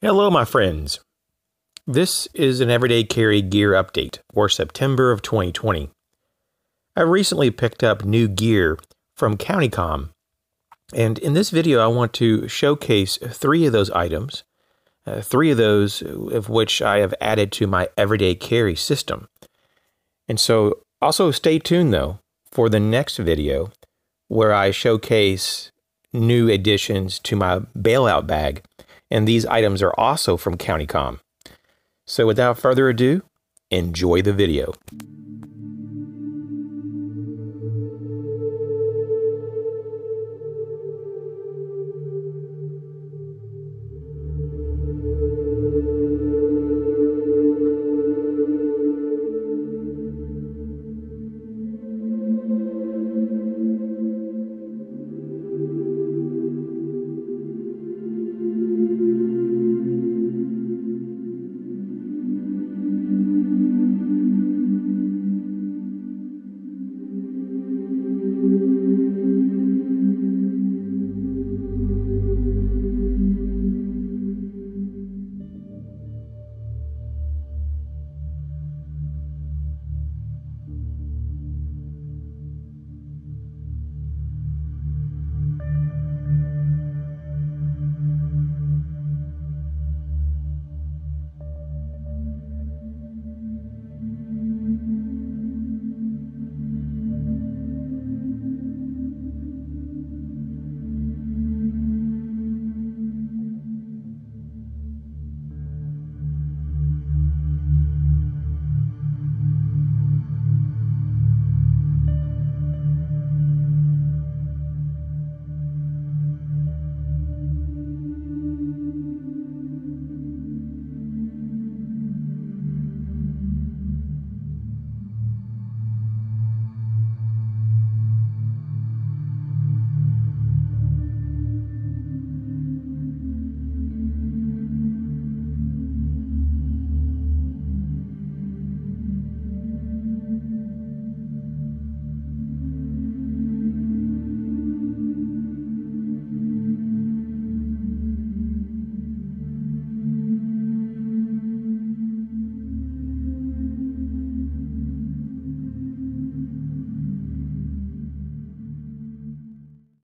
Hello, my friends. This is an everyday carry gear update for September of 2020. I recently picked up new gear from CountyComm, and in this video I want to showcase three of those items, three of those of which I have added to my everyday carry system. And so also stay tuned though for the next video where I showcase new additions to my bailout bag, and these items are also from CountyComm. So without further ado, enjoy the video.